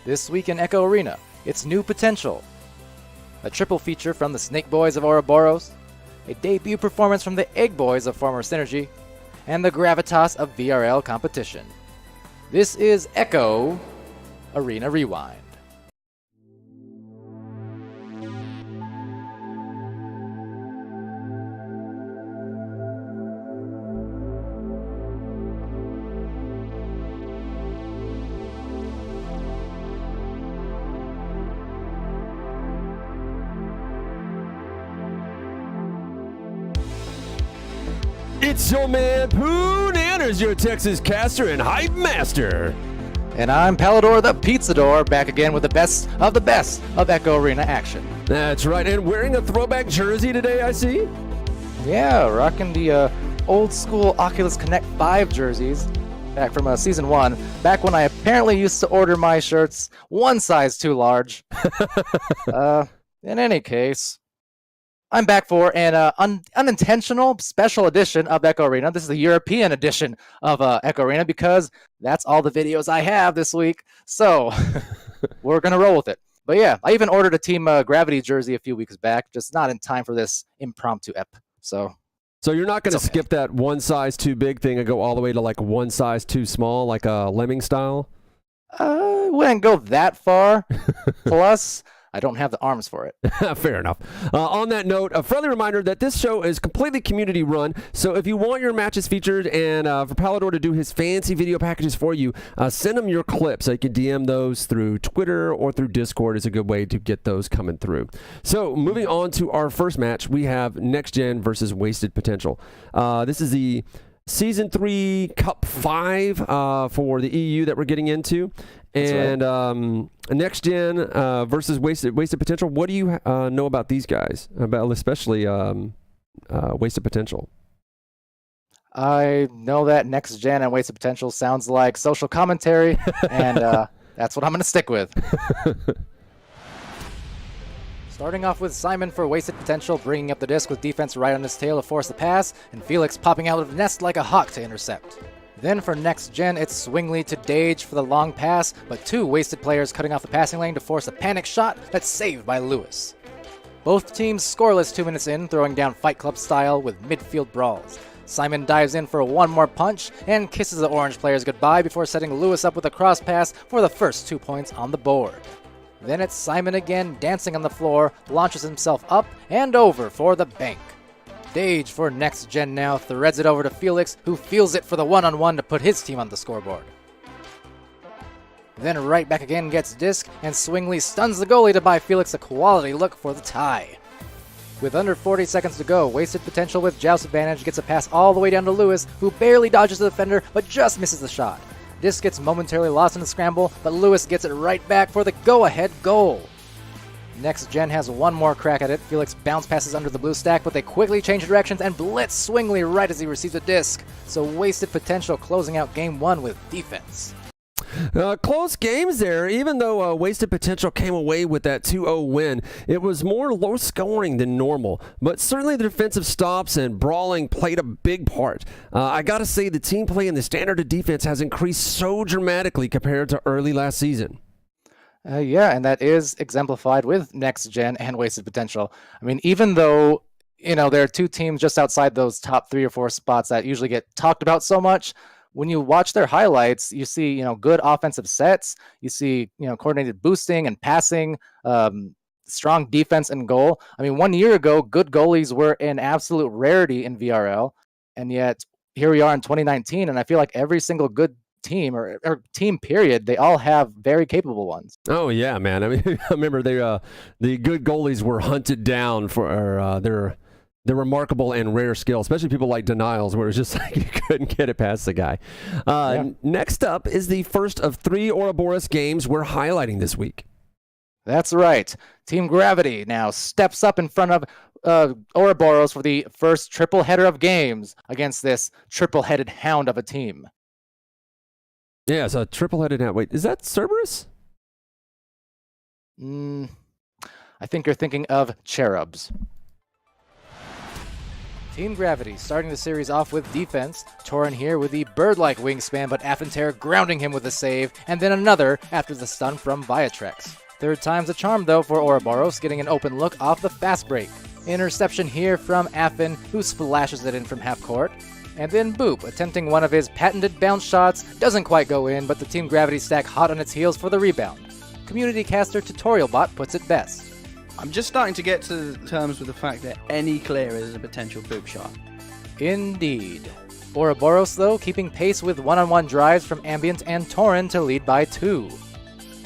This week in Echo Arena, it's New Potential, a triple feature from the Snakeboys of Ouroboros, a debut performance from the Eggboyz of former Synergy, and the gravitas of VRL competition. This is Echo Arena Rewind. It's your man, Pooh Nanners, your Texas caster and hype master. And I'm Palador the Pizzador, back again with the best of Echo Arena action. That's right, and wearing a throwback jersey today, I see. Yeah, rocking the old school Oculus Connect 5 jerseys, back from Season 1, back when I apparently used to order my shirts one size too large. In any case, I'm back for an unintentional special edition of Echo Arena. This is the European edition of Echo Arena because that's all the videos I have this week. So we're going to roll with it. But yeah, I even ordered a Team Gravity jersey a few weeks back, just not in time for this impromptu ep. So you're not going to skip that one size too big thing and go all the way to like one size too small, like a lemming style? I wouldn't go that far. Plus, I don't have the arms for it. Fair enough. On that note, a friendly reminder that this show is completely community run. So if you want your matches featured and for Palador to do his fancy video packages for you, send him your clips. So you can DM those through Twitter or through Discord is a good way to get those coming through. So moving on to our first match, we have Next Gen versus Wasted Potential. This is the Season 3 Cup 5 for the EU that we're getting into. And right. Next Gen versus Wasted Potential. What do you know about these guys? About especially Wasted Potential. I know that Next Gen and Wasted Potential sounds like social commentary, and that's what I'm going to stick with. Starting off with Simon for Wasted Potential, bringing up the disc with defense right on his tail to force the pass, and Felix popping out of the nest like a hawk to intercept. Then for Next Gen, it's Swingley to Dage for the long pass, but two Wasted players cutting off the passing lane to force a panic shot that's saved by Lewis. Both teams scoreless 2 minutes in, throwing down Fight Club style with midfield brawls. Simon dives in for one more punch and kisses the orange players goodbye before setting Lewis up with a cross pass for the first 2 points on the board. Then it's Simon again, dancing on the floor, launches himself up and over for the bank. Dage for Next Gen now threads it over to Felix, who feels it for the one-on-one to put his team on the scoreboard. Then right back again gets disc, and Swingley stuns the goalie to buy Felix a quality look for the tie. With under 40 seconds to go, Wasted Potential with joust advantage gets a pass all the way down to Lewis, who barely dodges the defender but just misses the shot. Disc gets momentarily lost in the scramble, but Lewis gets it right back for the go-ahead goal. Next Gen has one more crack at it. Felix bounce passes under the blue stack, but they quickly change directions and blitz Swingley right as he receives a disc. So Wasted Potential closing out Game 1 with defense. Close games there. Even though Wasted Potential came away with that 2-0 win, it was more low scoring than normal. But certainly the defensive stops and brawling played a big part. I gotta say the team play and the standard of defense has increased so dramatically compared to early last season. Yeah, and that is exemplified with Next Gen and Wasted Potential. I mean, even though, there are two teams just outside those top 3 or 4 spots that usually get talked about so much, when you watch their highlights, you see, good offensive sets, you see, coordinated boosting and passing, strong defense and goal. I mean, 1 year ago, good goalies were an absolute rarity in VRL, and yet here we are in 2019, and I feel like every single good team or team period, they all have very capable ones. Oh yeah, man. I mean, I remember the good goalies were hunted down for their remarkable and rare skill, especially people like Denials, where it's just like you couldn't get it past the guy. Next up is the first of 3 Ouroboros games we're highlighting this week. That's right. Team Gravity now steps up in front of Ouroboros for the first triple header of games against this triple-headed hound of a team. Yeah, it's a triple-headed hound. Wait, is that Cerberus? I think you're thinking of Cherubs. Team Gravity starting the series off with defense. Torin here with the bird-like wingspan, but Affentair grounding him with a save, and then another after the stun from Viatrex. Third time's a charm though for Ouroboros, getting an open look off the fast break. Interception here from Affin, who splashes it in from half court. And then Boop, attempting one of his patented bounce shots, doesn't quite go in, but the Team Gravity stack hot on its heels for the rebound. Community caster Tutorial Bot puts it best. I'm just starting to get to terms with the fact that any clear is a potential Boop shot. Indeed. Ouroboros, though, keeping pace with one-on-one drives from Ambient and Torin to lead by 2.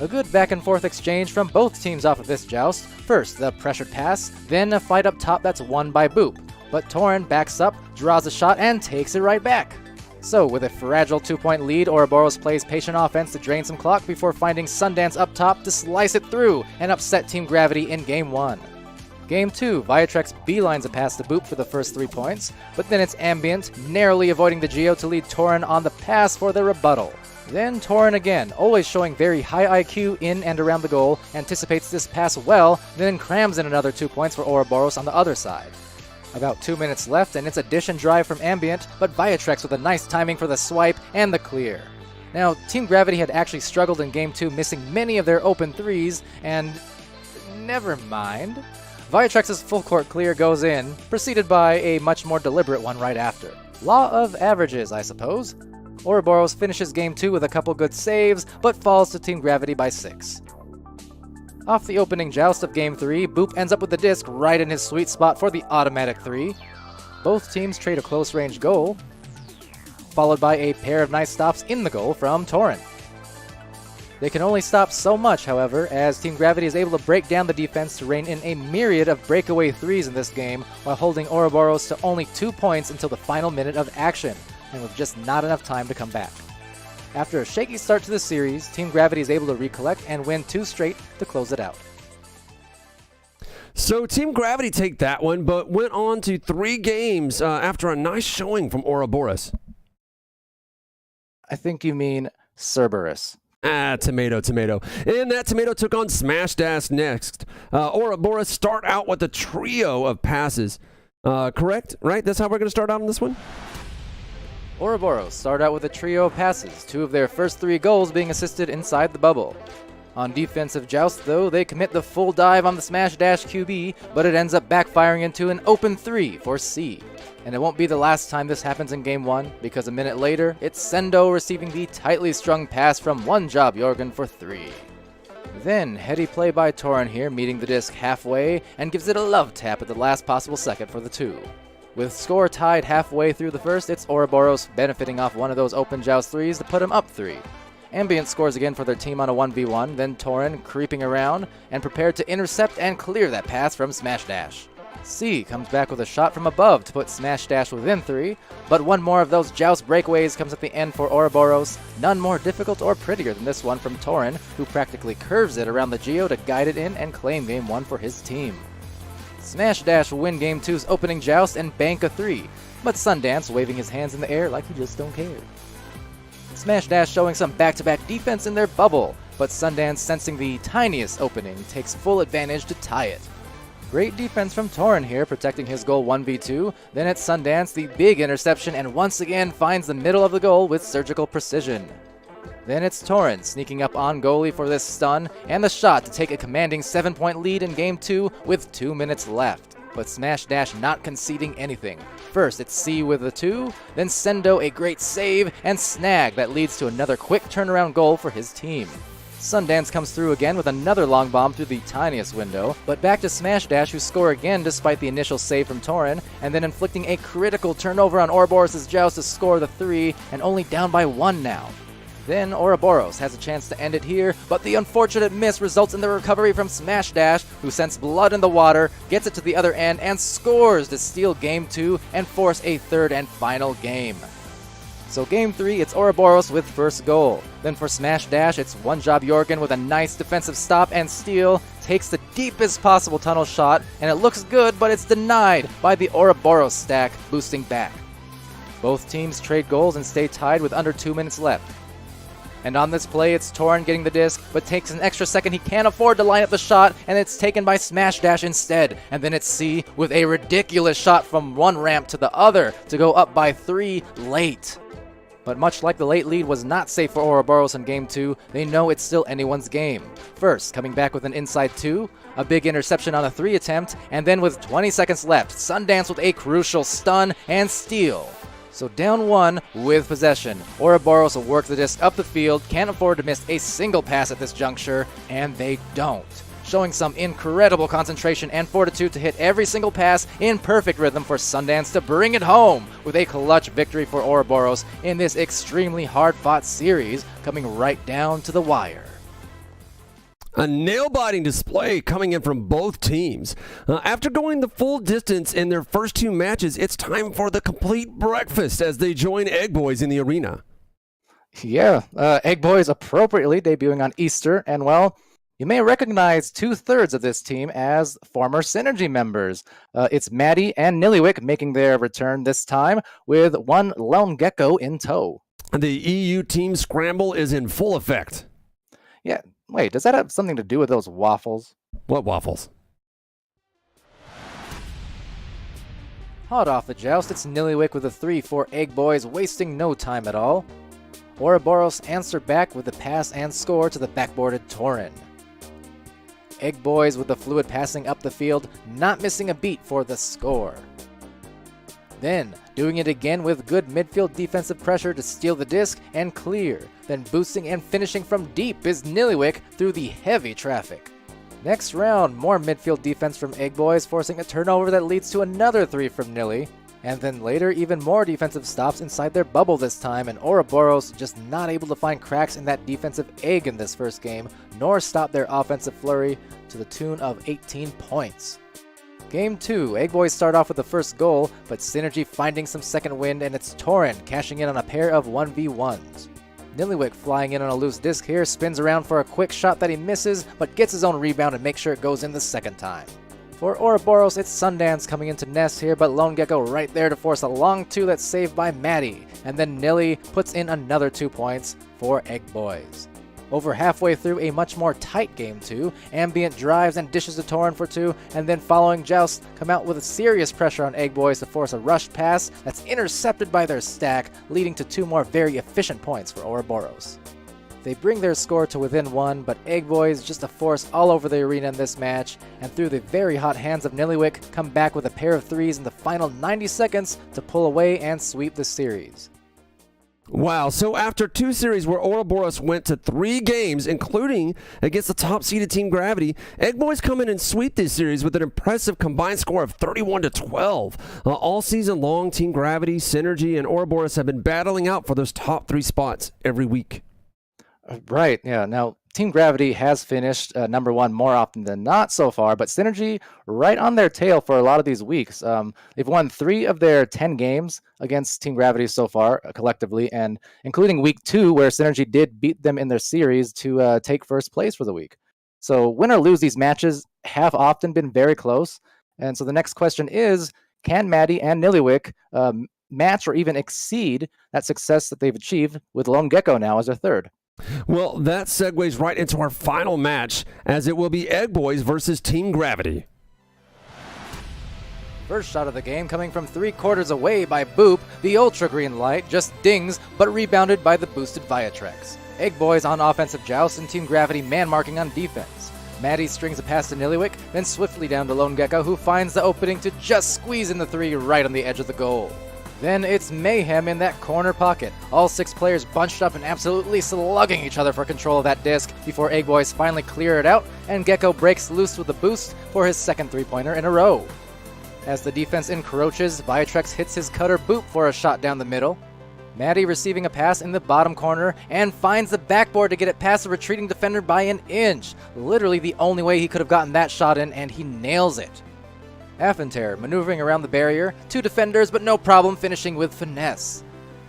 A good back-and-forth exchange from both teams off of this joust. First, the pressured pass, then a fight up top that's won by Boop. But Torin backs up, draws a shot, and takes it right back. So, with a fragile 2-point lead, Ouroboros plays patient offense to drain some clock before finding Sundance up top to slice it through and upset Team Gravity in Game 1. Game 2, Viatrex beelines a pass to Boop for the first 3 points, but then it's Ambient, narrowly avoiding the Geo to lead Torin on the pass for the rebuttal. Then Torin again, always showing very high IQ in and around the goal, anticipates this pass well, then crams in another 2 points for Ouroboros on the other side. About 2 minutes left, and it's a dish and drive from Ambient, but Viatrex with a nice timing for the swipe and the clear. Now, Team Gravity had actually struggled in Game 2, missing many of their open threes, and never mind. Viatrex's full-court clear goes in, preceded by a much more deliberate one right after. Law of averages, I suppose. Ouroboros finishes Game 2 with a couple good saves, but falls to Team Gravity by 6. Off the opening joust of Game 3, Boop ends up with the disc right in his sweet spot for the automatic 3. Both teams trade a close-range goal, followed by a pair of nice stops in the goal from Torin. They can only stop so much, however, as Team Gravity is able to break down the defense to rein in a myriad of breakaway threes in this game, while holding Ouroboros to only 2 points until the final minute of action, and with just not enough time to come back. After a shaky start to the series, Team Gravity is able to recollect and win 2 straight to close it out. So Team Gravity take that one, but went on to 3 games after a nice showing from Ouroboros. I think you mean Cerberus. Tomato. And that tomato took on Smash Dash next. Ouroboros start out with a trio of passes. Correct? Right? That's how we're going to start out on this one? Ouroboros start out with a trio of passes, 2 of their first 3 goals being assisted inside the bubble. On defensive joust, though, they commit the full dive on the Smash Dash QB, but it ends up backfiring into an open 3 for C. And it won't be the last time this happens in Game 1, because a minute later, it's Sendo receiving the tightly strung pass from One Job Jorgen for 3. Then, heady play by Torin here, meeting the disc halfway, and gives it a love tap at the last possible second for the 2. With score tied halfway through the first, it's Ouroboros benefiting off one of those open joust 3s to put him up 3. Ambient scores again for their team on a 1v1, then Torin creeping around and prepared to intercept and clear that pass from Smash Dash. C comes back with a shot from above to put Smash Dash within 3, but one more of those joust breakaways comes at the end for Ouroboros, none more difficult or prettier than this one from Torin, who practically curves it around the Geo to guide it in and claim Game 1 for his team. Smash Dash will win Game 2's opening joust and bank a 3, but Sundance waving his hands in the air like he just don't care. Smash Dash showing some back-to-back defense in their bubble, but Sundance, sensing the tiniest opening, takes full advantage to tie it. Great defense from Torin here, protecting his goal 1v2, then it's Sundance, the big interception, and once again finds the middle of the goal with surgical precision. Then it's Torin sneaking up on goalie for this stun, and the shot to take a commanding 7-point lead in Game 2 with 2 minutes left. But Smash Dash not conceding anything. First it's C with the 2, then Sendo a great save and snag that leads to another quick turnaround goal for his team. Sundance comes through again with another long bomb through the tiniest window, but back to Smash Dash, who score again despite the initial save from Torin, and then inflicting a critical turnover on Ouroboros' joust to score the 3, and only down by 1 now. Then Ouroboros has a chance to end it here, but the unfortunate miss results in the recovery from Smash Dash, who sends blood in the water, gets it to the other end, and scores to steal Game 2 and force a 3rd and final game. So Game 3, it's Ouroboros with first goal. Then for Smash Dash, it's One Job Jorgen with a nice defensive stop and steal, takes the deepest possible tunnel shot, and it looks good, but it's denied by the Ouroboros stack, boosting back. Both teams trade goals and stay tied with under 2 minutes left. And on this play, it's Torren getting the disc, but takes an extra second. He can't afford to line up the shot, and it's taken by Smash Dash instead. And then it's C with a ridiculous shot from one ramp to the other to go up by 3 late. But much like the late lead was not safe for Ouroboros in Game 2, they know it's still anyone's game. First, coming back with an inside 2, a big interception on a 3 attempt, and then with 20 seconds left, Sundance with a crucial stun and steal. So down 1 with possession. Ouroboros will work the disc up the field, can't afford to miss a single pass at this juncture, and they don't. Showing some incredible concentration and fortitude to hit every single pass in perfect rhythm for Sundance to bring it home with a clutch victory for Ouroboros in this extremely hard-fought series, coming right down to the wire. A nail-biting display coming in from both teams. After going the full distance in their first 2 matches, it's time for the complete breakfast as they join Eggboyz in the arena. Yeah, Eggboyz appropriately debuting on Easter, and well, you may recognize 2/3 of this team as former Synergy members. It's Maddie and Nillywick making their return this time, with one Lone Gecko in tow. The EU team scramble is in full effect. Yeah, wait, does that have something to do with those waffles? What waffles? Hot off the joust, it's Nillywick with a 3 for Eggboyz, wasting no time at all. Ouroboros answer back with the pass and score to the backboarded Torren. Eggboyz with the fluid passing up the field, not missing a beat for the score. Then, doing it again with good midfield defensive pressure to steal the disc and clear. Then boosting and finishing from deep is Nillywick through the heavy traffic. Next round, more midfield defense from Eggboyz, forcing a turnover that leads to another 3 from Nilly. And then later, even more defensive stops inside their bubble this time, and Ouroboros just not able to find cracks in that defensive egg in this first game, nor stop their offensive flurry to the tune of 18 points. Game 2, Eggboyz start off with the first goal, but Synergy finding some second wind, and it's Torren cashing in on a pair of 1v1s. Nillywick flying in on a loose disc here, spins around for a quick shot that he misses, but gets his own rebound and makes sure it goes in the second time. For Ouroboros, it's Sundance coming into nest here, but Lone Gecko right there to force a long 2 that's saved by Maddie. And then Nilly puts in another 2 points for Eggboyz. Over halfway through a much more tight Game 2, Ambient drives and dishes to Torren for 2, and then following Joust come out with a serious pressure on Eggboyz to force a rush pass that's intercepted by their stack, leading to 2 more very efficient points for Ouroboros. They bring their score to within 1, but Eggboyz just a force all over the arena in this match, and through the very hot hands of Nillywick, come back with a pair of 3s in the final 90 seconds to pull away and sweep the series. Wow, so after 2 series where Ouroboros went to 3 games, including against the top-seeded Team Gravity, Eggboyz come in and sweep this series with an impressive combined score of 31-12. All season long, Team Gravity, Synergy, and Ouroboros have been battling out for those top 3 spots every week. Right, yeah. Now, Team Gravity has finished number 1 more often than not so far, but Synergy right on their tail for a lot of these weeks. They've won 3 of their 10 games against Team Gravity so far, collectively, and including week 2, where Synergy did beat them in their series to take first place for the week. So win or lose, these matches have often been very close. And so the next question is, can Maddie and Nillywick match or even exceed that success that they've achieved with Lone Gecko now as their 3rd? Well, that segues right into our final match, as it will be Eggboyz versus Team Gravity. First shot of the game coming from 3/4 away by Boop. The Ultra Green Light just dings, but rebounded by the boosted Viatrex. Eggboyz on offensive joust and Team Gravity man-marking on defense. Maddie strings a pass to Nillywick, then swiftly down to Lone Gecko, who finds the opening to just squeeze in the 3 right on the edge of the goal. Then it's mayhem in that corner pocket. All 6 players bunched up and absolutely slugging each other for control of that disc before Eggboyz finally clear it out, and Gecko breaks loose with a boost for his second 3-pointer in a row. As the defense encroaches, Viatrex hits his cutter Boop for a shot down the middle. Maddie receiving a pass in the bottom corner and finds the backboard to get it past the retreating defender by an inch. Literally the only way he could have gotten that shot in, and he nails it. Affenterre maneuvering around the barrier, 2 defenders, but no problem finishing with finesse.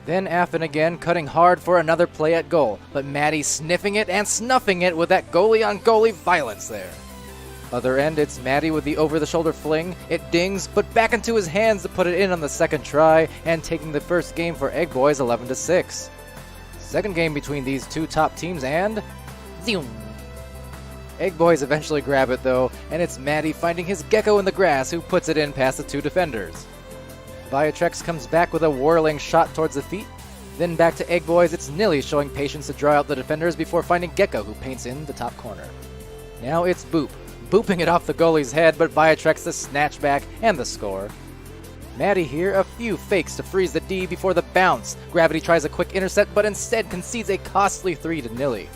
Then Affen again cutting hard for another play at goal, but Maddie sniffing it and snuffing it with that goalie-on-goalie violence there. Other end, it's Maddie with the over-the-shoulder fling. It dings, but back into his hands to put it in on the second try, and taking the first game for Eggboyz 11-6. Second game between these two top teams, and zoom. Eggboyz eventually grab it though, and it's Maddie finding his gecko in the grass who puts it in past the two defenders. Viatrex comes back with a whirling shot towards the feet. Then back to Eggboyz, it's Nilly showing patience to draw out the defenders before finding Gecko, who paints in the top corner. Now it's Boop, booping it off the goalie's head, but Viatrex the snatchback and the score. Maddie here, a few fakes to freeze the D before the bounce. Gravity tries a quick intercept, but instead concedes a costly 3 to Nilly.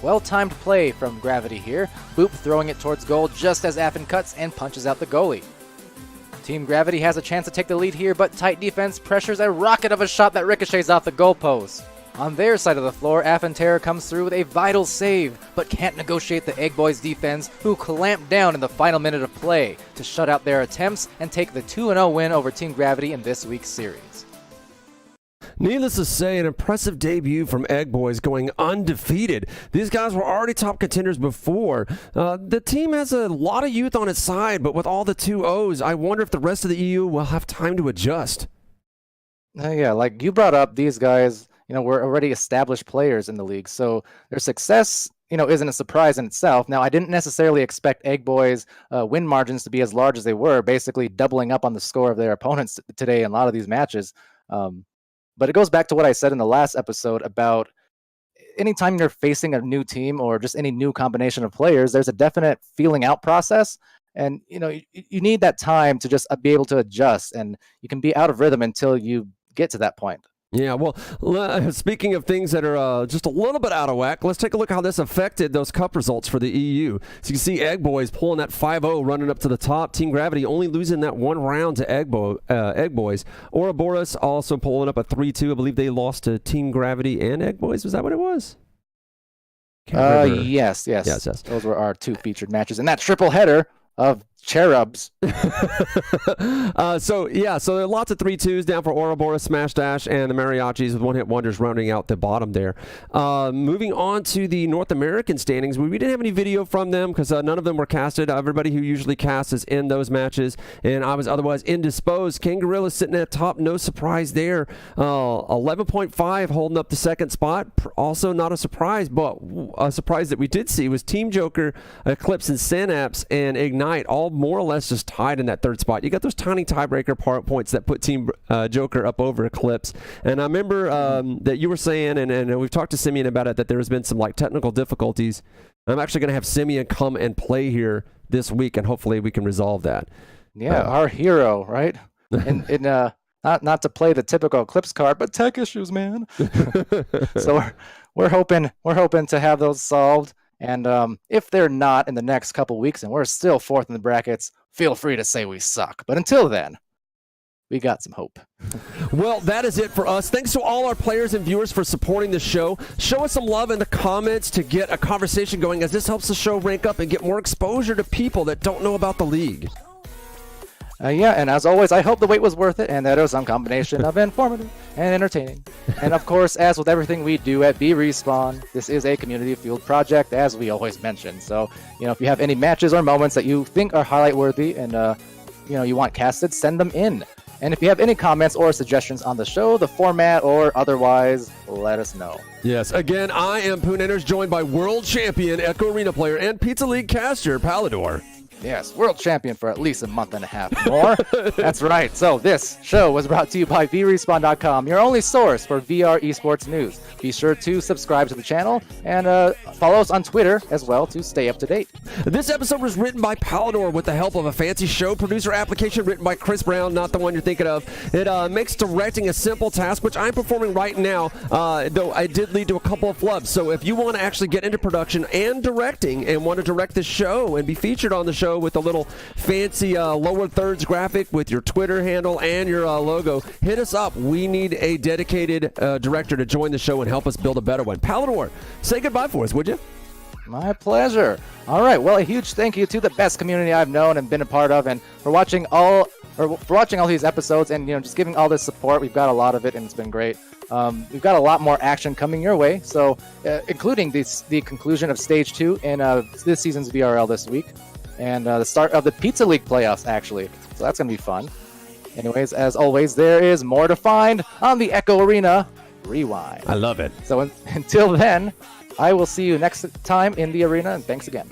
Well-timed play from Gravity here, Boop throwing it towards goal just as Affin cuts and punches out the goalie. Team Gravity has a chance to take the lead here, but tight defense pressures a rocket of a shot that ricochets off the goalpost. On their side of the floor, Affin Terror comes through with a vital save, but can't negotiate the Eggboyz defense, who clamp down in the final minute of play to shut out their attempts and take the 2-0 win over Team Gravity in this week's series. Needless to say, an impressive debut from Eggboyz, going undefeated. These guys were already top contenders before. The team has a lot of youth on its side, but with all the 2-0s, I wonder if the rest of the EU will have time to adjust. Yeah, like you brought up, these guys, were already established players in the league, so their success, isn't a surprise in itself. Now, I didn't necessarily expect Eggboyz win margins to be as large as they were, basically doubling up on the score of their opponents today in a lot of these matches. But it goes back to what I said in the last episode about anytime you're facing a new team or just any new combination of players, there's a definite feeling out process. And, you need that time to just be able to adjust, and you can be out of rhythm until you get to that point. Yeah, well, speaking of things that are just a little bit out of whack, let's take a look how this affected those cup results for the EU. So you can see Eggboyz pulling that 5-0, running up to the top. Team Gravity only losing that one round to Eggboyz. Ouroboros also pulling up a 3-2. I believe they lost to Team Gravity and Eggboyz. Was that what it was? Yes. Those were our two featured matches in that triple header of cherubs. So there are lots of 3-2s down for Ouroboros, Smash Dash, and the Mariachis with one-hit wonders rounding out the bottom there. Moving on to the North American standings, we didn't have any video from them because none of them were casted. Everybody who usually casts is in those matches, and I was otherwise indisposed. King Gorilla sitting at top, no surprise there. 11.5 holding up the second spot. Also not a surprise, but a surprise that we did see was Team Joker, Eclipse, and Synapse, and Ignite all more or less just tied in that third spot. You got those tiny tiebreaker points that put Team Joker up over Eclipse. And I remember that you were saying, and we've talked to Simeon about it, that there has been some technical difficulties. I'm actually going to have Simeon come and play here this week, and hopefully we can resolve that. Yeah, our hero, right? Not to play the typical Eclipse card, but tech issues, man. So we're hoping to have those solved. And if they're not in the next couple weeks and we're still fourth in the brackets, feel free to say we suck. But until then, we got some hope. Well, that is it for us. Thanks to all our players and viewers for supporting the show. Show us some love in the comments to get a conversation going, as this helps the show rank up and get more exposure to people that don't know about the league. And as always, I hope the wait was worth it and that it was some combination of informative and entertaining. And of course, as with everything we do at B-Respawn, this is a community-fueled project, as we always mention. So, if you have any matches or moments that you think are highlight-worthy and, you want casted, send them in. And if you have any comments or suggestions on the show, the format, or otherwise, let us know. Yes, again, I am Poonenders, joined by world champion, Echo Arena player, and Pizza League caster, Palador. Yes, world champion for at least a month and a half more. That's right. So this show was brought to you by VRespawn.com, your only source for VR esports news. Be sure to subscribe to the channel and follow us on Twitter as well to stay up to date. This episode was written by Palador with the help of a fancy show producer application written by Chris Brown, not the one you're thinking of. It makes directing a simple task, which I'm performing right now, though I did lead to a couple of flubs. So if you want to actually get into production and directing and want to direct this show and be featured on the show with a little fancy lower thirds graphic with your Twitter handle and your logo, hit us up. We need a dedicated director to join the show and help us build a better one. Palador, say goodbye for us, would you? My pleasure. All right. Well, a huge thank you to the best community I've known and been a part of, and for watching all these episodes and just giving all this support. We've got a lot of it, and it's been great. We've got a lot more action coming your way, so including the conclusion of Stage 2 in this season's VRL this week. And the start of the Pizza League playoffs, actually. So that's going to be fun. Anyways, as always, there is more to find on the Echo Arena Rewind. I love it. So until then, I will see you next time in the arena, and thanks again.